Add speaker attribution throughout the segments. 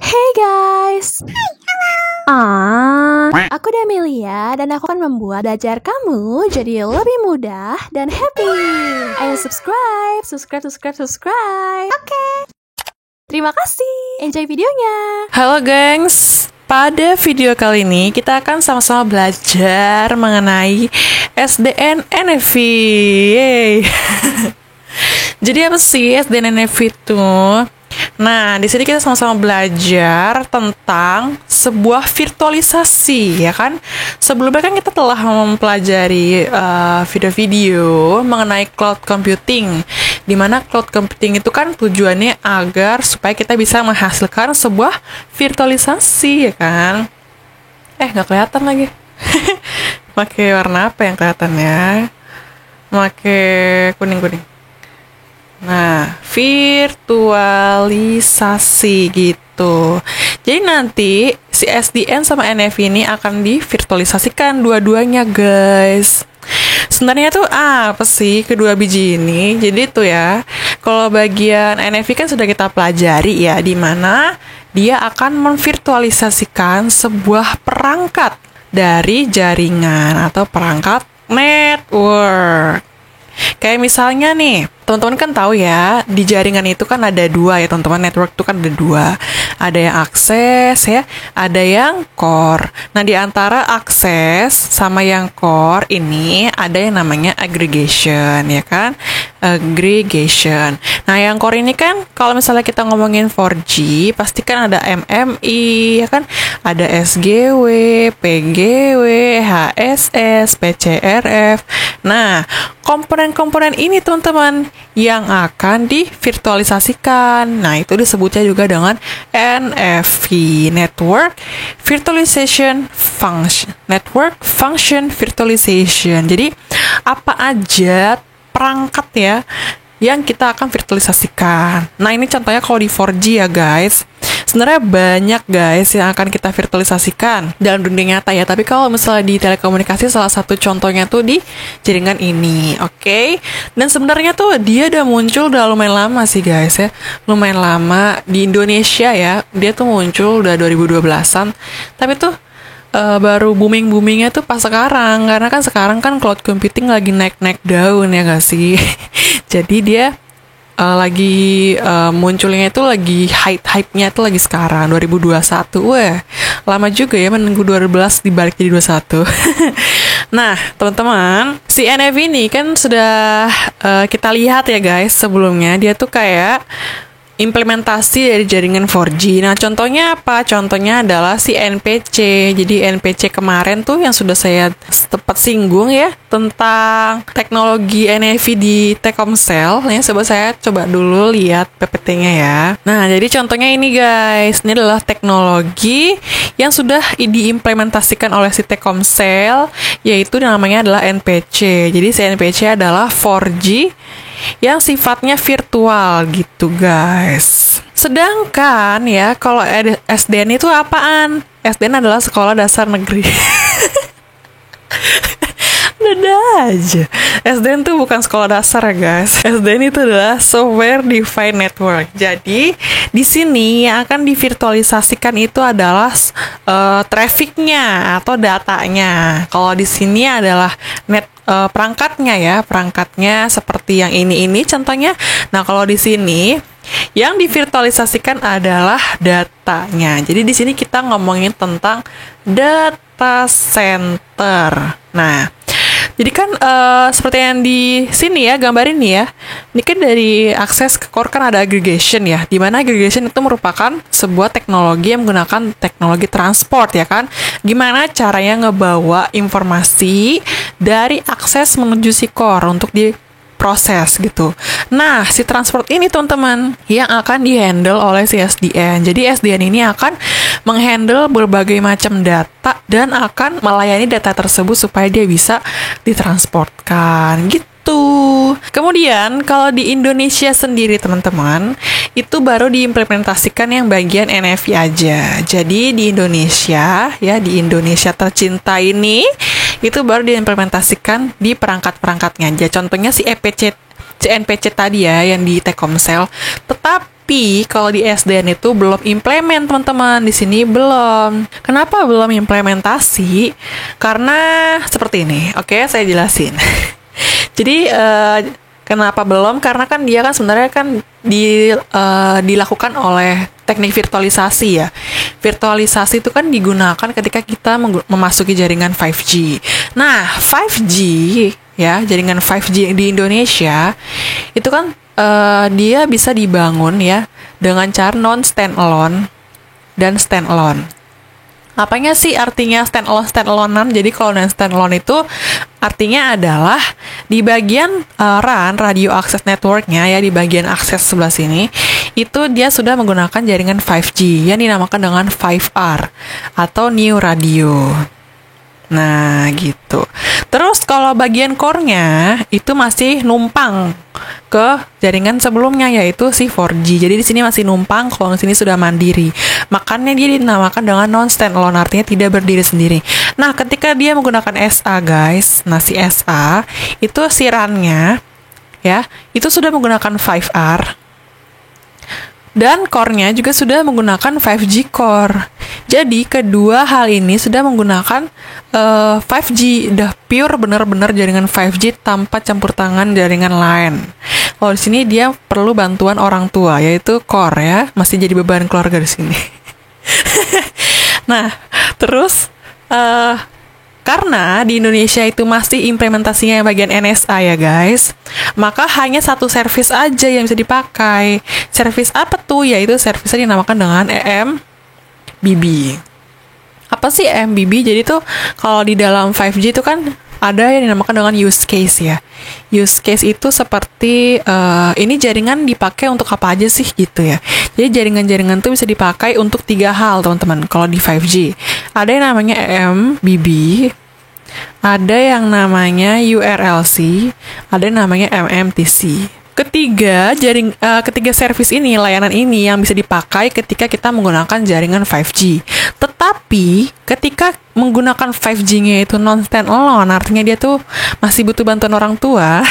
Speaker 1: Hey guys. Aku Damelia dan aku akan membuat belajar kamu jadi lebih mudah dan happy. Ayo subscribe. Oke. Terima kasih. Enjoy videonya.
Speaker 2: Halo gengs, pada video kali ini kita akan sama-sama belajar mengenai SDN NFV. Yeay. Jadi apa sih SDN NFV itu? Nah, di sini kita sama-sama belajar tentang sebuah virtualisasi, ya kan? Sebelumnya kan kita telah mempelajari video-video mengenai cloud computing, di mana cloud computing itu kan tujuannya agar supaya kita bisa menghasilkan sebuah virtualisasi, ya kan? Nggak kelihatan lagi. Pakai warna apa yang kelihatannya? Pakai kuning-kuning. Nah, virtualisasi gitu. Jadi nanti si SDN sama NFV ini akan divirtualisasikan dua-duanya, guys. Sebenarnya tuh apa sih kedua biji ini? Jadi tuh ya, kalau bagian NFV kan sudah kita pelajari ya, di mana dia akan memvirtualisasikan sebuah perangkat dari jaringan atau perangkat network. Kayak misalnya nih, teman-teman kan tahu ya, di jaringan itu kan ada dua ya teman-teman, network itu kan ada dua. Ada yang akses ya, ada yang core. Nah, di antara akses sama yang core ini ada yang namanya aggregation, ya kan? Aggregation. Nah, yang core ini kan kalau misalnya kita ngomongin 4G, pasti kan ada MMI, ya kan? Ada SGW, PGW, HSS, PCRF. Nah, komponen-komponen ini teman-teman yang akan divirtualisasikan. Nah, itu disebutnya juga dengan NFV, Network Virtualization Function. Network Function Virtualization. Jadi, apa aja perangkat ya yang kita akan virtualisasikan. Nah, ini contohnya kalau di 4G ya guys. Sebenarnya banyak guys yang akan kita virtualisasikan dalam dunia nyata ya. Tapi kalau misalnya di telekomunikasi, salah satu contohnya tuh di jaringan ini, oke? Dan sebenarnya tuh dia udah muncul udah lumayan lama sih guys ya. Lumayan lama di Indonesia ya. Dia tuh muncul udah 2012-an. Tapi tuh baru booming-boomingnya tuh pas sekarang. Karena kan sekarang kan cloud computing lagi naik-naik daun ya gak sih? Jadi dia lagi munculnya itu lagi hype-nya itu lagi sekarang 2021. Wah, lama juga ya menunggu 2012 dibalik jadi 21. Nah, teman-teman, si NFV ini kan sudah kita lihat ya guys sebelumnya, dia tuh kayak implementasi dari jaringan 4G. Nah, contohnya apa? Contohnya adalah si NPC. Jadi NPC kemarin tuh yang sudah saya sempat singgung ya tentang teknologi NFV di Telkomsel. Ya, saya coba dulu lihat PPT-nya ya. Nah, jadi contohnya ini guys. Ini adalah teknologi yang sudah diimplementasikan oleh si Telkomsel, yaitu namanya adalah NPC. Jadi si NPC adalah 4G yang sifatnya virtual gitu guys. Sedangkan ya kalau SDN itu apaan? SDN adalah sekolah dasar negeri. Udah aja. SDN itu bukan sekolah dasar ya guys. SDN itu adalah Software Defined Network. Jadi di sini yang akan divirtualisasikan itu adalah trafficnya atau datanya. Kalau di sini adalah perangkatnya ya, perangkatnya seperti yang ini contohnya. Nah, kalau di sini yang divirtualisasikan adalah datanya. Jadi di sini kita ngomongin tentang data center. Nah, jadi kan seperti yang di sini ya, gambar ini ya. Ini kan dari akses ke core kan ada aggregation ya. Di mana aggregation itu merupakan sebuah teknologi yang menggunakan teknologi transport ya kan. Gimana caranya ngebawa informasi dari akses menuju si core untuk diproses gitu. Nah, si transport ini teman-teman yang akan dihandle oleh si SDN. Jadi SDN ini akan menghandle berbagai macam data dan akan melayani data tersebut supaya dia bisa ditransportkan gitu. Kemudian kalau di Indonesia sendiri teman-teman, itu baru diimplementasikan yang bagian NFV aja. Jadi di Indonesia ya, di Indonesia tercinta ini itu baru diimplementasikan di perangkat-perangkatnya aja. Contohnya si NPC tadi ya yang di Telkomsel. Tetapi Tapi kalau di SDN itu belum implement teman-teman. Di sini belum. Kenapa belum implementasi? Karena seperti ini. Oke, saya jelasin. Jadi kenapa belum? Karena kan dia kan sebenarnya kan dilakukan oleh teknik virtualisasi ya. Virtualisasi itu kan digunakan ketika kita memasuki jaringan 5G. Nah, 5G ya, jaringan 5G di Indonesia itu kan dia bisa dibangun ya dengan cara non-standalone dan standalone. Apanya sih artinya standalone-an? Jadi kalau non-standalone itu artinya adalah di bagian RAN, radio access network-nya ya, di bagian akses sebelah sini, itu dia sudah menggunakan jaringan 5G yang dinamakan dengan 5R atau New Radio. Nah, gitu. Terus kalau bagian core-nya itu masih numpang ke jaringan sebelumnya yaitu si 4G. Jadi di sini masih numpang, kalau di sini sudah mandiri. Makanya dia dinamakan dengan non-standalone, artinya tidak berdiri sendiri. Nah, ketika dia menggunakan SA, guys, nah si SA itu si RAN-nya ya, itu sudah menggunakan 5R. Dan core-nya juga sudah menggunakan 5G core. Jadi kedua hal ini sudah menggunakan 5G, udah pure benar-benar jaringan 5G tanpa campur tangan jaringan lain. Kalau di sini dia perlu bantuan orang tua, yaitu core ya, masih jadi beban keluarga di sini. Nah, terus karena di Indonesia itu masih implementasinya yang bagian NSA ya guys, maka hanya satu servis aja yang bisa dipakai. Servis apa tuh? Yaitu servisnya dinamakan dengan EMBB. Apa sih EMBB? Jadi tuh kalau di dalam 5G itu kan ada yang dinamakan dengan use case ya. Use case itu seperti ini jaringan dipakai untuk apa aja sih gitu ya. Jadi jaringan-jaringan tuh bisa dipakai untuk 3 hal teman-teman. Kalau di 5G ada yang namanya EMBB, ada yang namanya URLC, ada yang namanya MMTC. Ketiga servis ini, layanan ini yang bisa dipakai ketika kita menggunakan jaringan 5G. Tetapi ketika menggunakan 5G-nya itu non-standalone, artinya dia tuh masih butuh bantuan orang tua,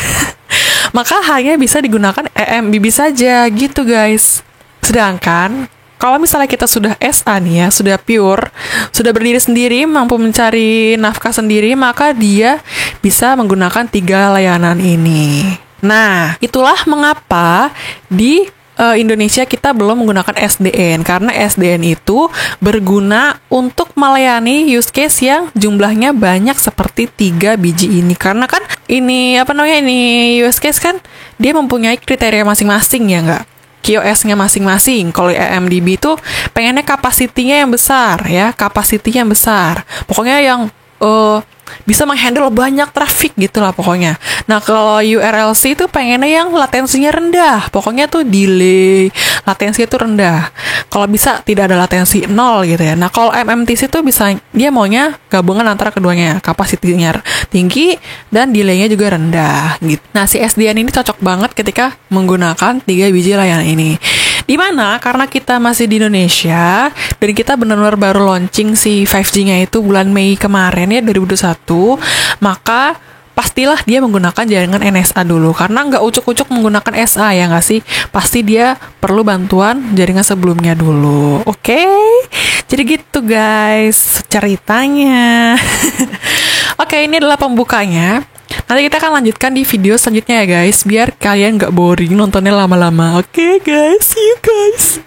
Speaker 2: maka hanya bisa digunakan EMBB saja gitu guys. Sedangkan kalau misalnya kita sudah SA nih ya, sudah pure, sudah berdiri sendiri, mampu mencari nafkah sendiri, maka dia bisa menggunakan 3 layanan ini. Nah, itulah mengapa di Indonesia kita belum menggunakan SDN, karena SDN itu berguna untuk melayani use case yang jumlahnya banyak seperti 3 biji ini. Karena kan ini use case kan dia mempunyai kriteria masing-masing ya nggak? QoS-nya masing-masing. Kalau EMBB itu pengennya kapasitinya yang besar ya, kapasitinya yang besar. Pokoknya yang bisa menghandle banyak traffic gitu lah pokoknya. Nah, kalau URLC itu pengennya yang latensinya rendah. Pokoknya tuh delay, latensi itu rendah. Kalau bisa tidak ada latensi 0 gitu ya. Nah, kalau MMTC itu bisa dia maunya gabungan antara keduanya. Kapasitinya tinggi dan delaynya juga rendah gitu. Nah, si SDN ini cocok banget ketika menggunakan 3 biji layanan ini. Dimana karena kita masih di Indonesia dan kita benar-benar baru launching si 5G-nya itu bulan Mei kemarin ya 2021, maka pastilah dia menggunakan jaringan NSA dulu karena nggak ucuk-ucuk menggunakan SA ya nggak sih, pasti dia perlu bantuan jaringan sebelumnya dulu. Oke? Jadi gitu guys ceritanya. Oke, ini adalah pembukanya. Nanti kita akan lanjutkan di video selanjutnya ya guys, biar kalian nggak boring nontonnya lama-lama. Oke guys, see you guys.